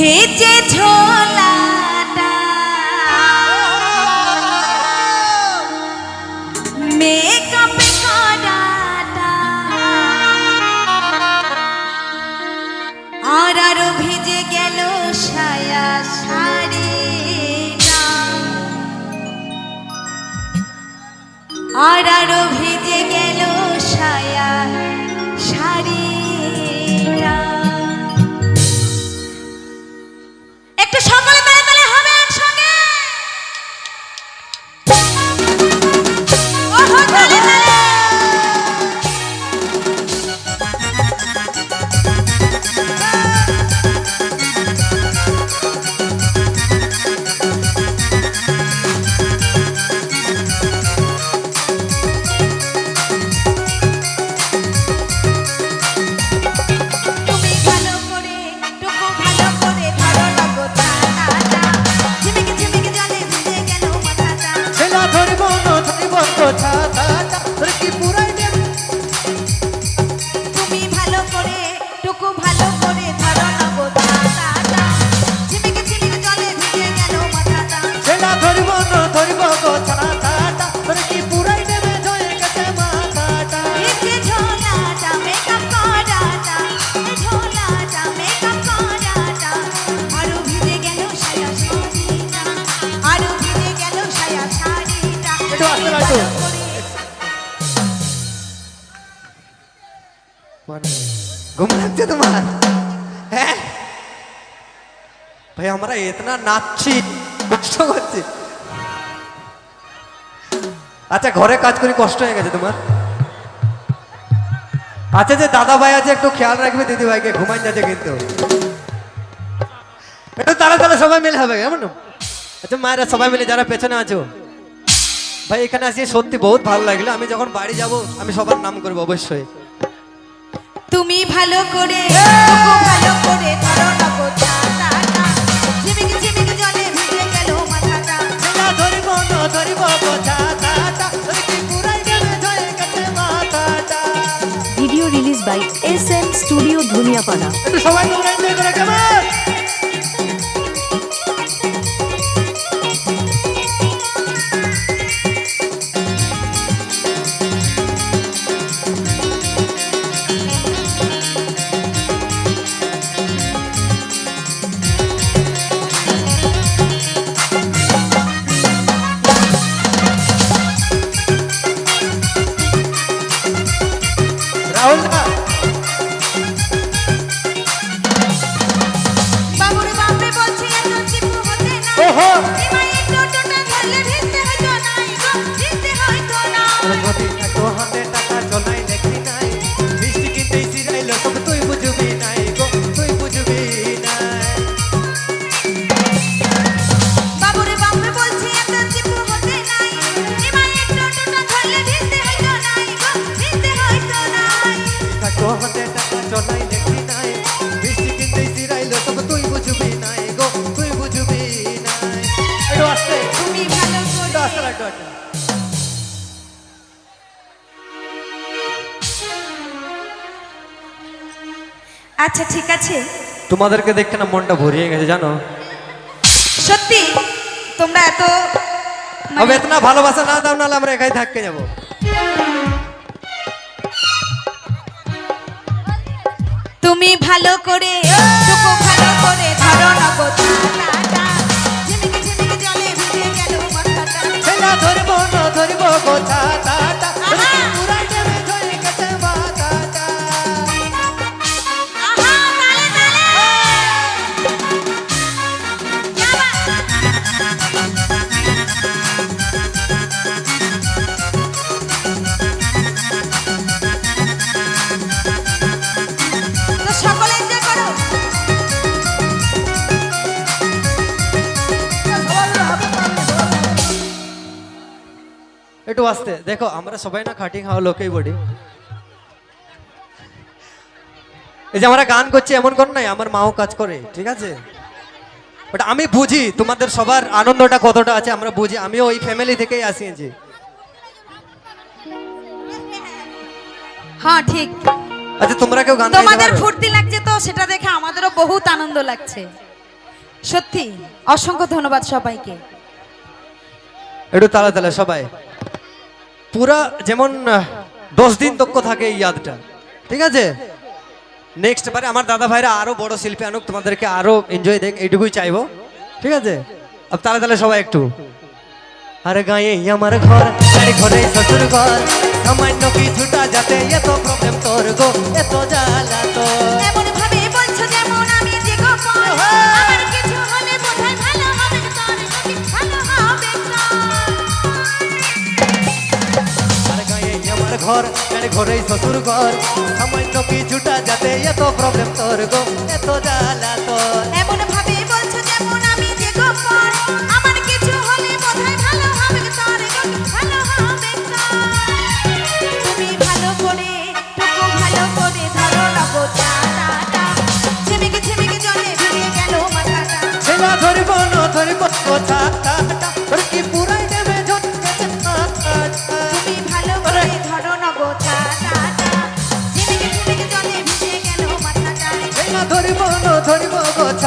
এই যে ঝোলাটা মেকআপে করাটা আর আরো ভিজে গেল সায়া শাড়িটা আর আরো ভিজে গেল সায়া শাড়িটা একটু সকলে তালে তালে হবে একসঙ্গে ওহো তালে তালে घूम लगते तुम्हारा है भाई हमारा इतना नाची কষ্ট করছে আচ্ছা ঘরে কাজ করে কষ্ট হয়ে গেছে তোমার আচ্ছা যে দাদা ভাই আছে একটু খেয়াল রাখবে দিদি ভাইকে ঘুমাই যাচ্ছে কিন্তু একটু তাড়াতাড়ি সবাই মিলে হবে কেমন আচ্ছা মায়েরা সবাই মিলে যারা পেছনে আছো ভাই এখানে আসি সত্যি বহুত ভালো লাগলো আমি যখন বাড়ি যাব আমি সবার নাম করবো অবশ্যই তুমি ভালো করে ভালো করে ধরো না গোছাটা ঝিমিক ঝিমিক জলে ভিজে গেল মাথাটা না ধরিব না ধরিব গোছাটা কি পুরাই দেবে জয় গেছে মাথাটা video release by SM studio Dhuniyapara একটু সবাই তোমরা এনজয় করো কেমন রাহুল দা বাবুরে বাপরে বলছি এত চিপু হতে না ওহো এমাই টোটোটা ধরলে ভিজতে হইতো না ভিজতে হইতো না প্রতি তো হাতে টাকা চলাই দেখি নাই বৃষ্টি কিনতে সিরাইলো সব তুই বুঝবি নাই গো তুই বুঝবি নাই বাবুরে বাপরে বলছি এত চিপু হতে নাই এমাই টোটোটা ধরলে ভিজতে হইতো না ভিজতে হইতো না তো হাতে টাকা চলাই দেখি নাই বৃষ্টি কিনতে সিরাইলো সব তুই বুঝবি নাই গো তুই বুঝবি নাই একটু আস্তে তুমি ভালো একটু করে আস্তে একটু আস্তে আচ্ছা ঠিক আছে তোমাদেরকে দেখে না মনটা ভরিয়ে গেছে জানো সত্যি তোমরা এত अब इतना ভালোবাসা না দাও নালে আমরা একাই থাকতে যাব তুমি ভালো করে ভালো করে ধরো না গোছাটা ঝিমিক ঝিমিক জলে ভিজে গেল মাথাটা ছেলা ধরবো না ধরবো গোছাটা পুরাই দেবে জয় গেছে মাথাটা আহা তালে তালে যাবা তো সকলে এনজয় করো একটু আস্তে দেখো আমরা সবাই না খাটি খাওয়া লোকই বডি এই যে আমরা গান করছি এমন কোন নাই আমার মাও কাজ করে ঠিক আছে বাট আমি বুঝি তোমাদের সবার আনন্দটা কতটা আছে আমরা বুঝি আমিও ওই ফ্যামিলি থেকেই আসিয়েছি হ্যাঁ ঠিক আচ্ছা তোমরা কেউ গান গাইতে তোমাদের পারো? ফুর্তি লাগছে তো সেটা দেখে আমাদেরও বহুত আনন্দ লাগছে সত্যি অসংখ্য ধন্যবাদ সবাইকে। একটু তালা তালা সবাই পুরা যেমন 10 দিন তক্ক থাকে এই ইয়াদটা, ঠিক আছে? নেক্সট বারে আমার দাদা ভাইরা আরো বড় শিল্পী আনুক, তোমাদেরকে আরো এনজয় দেখ, এইটুকুই চাইবো, ঠিক আছে? अब তালা তালা সবাই একটু। আরে গায়ে আমার ঘর, আরে ঘরে শ্বশুর ঘর, সামান্য কিছুটা যাতে এত প্রবলেম তোর গো, এত জ্বালা তোর। এমন ভাবে বলছো যেমন আমি যে গোপন, আমার কিছু হলে বোধহয় ভালো হবে তোর, যদি ভালো হবে তোর। আর গায়ে আমার ঘর, আরে ঘরে শ্বশুর ঘর, সামান্য কিছুটা যাতে এত প্রবলেম তোর গো, এত জ্বালা তোর। এমন ভাবে বলছো যেমন আমি যে গোপন, আমার কিছু হলে বোধহয় ভালো হবে তোর, যদি ভালো হবে তোর। তুমি ভালো করে টুকু ভালো করে ধরো না গো চাটাটা, ঝিমিকে ঝিমিকে জলে ভিজে গেল মাথাটা। ছেলা ধরিব না ধরিব কথাটা, তোর কি পুরাই দেবে ঝটকে তুমি ভালো করে ধরো না গো চাটাটা, ঝিমিকে ঝিমিকে জলে ভিজে গেল মাথাটা। ছেলা ধরিব না ধরিব কথা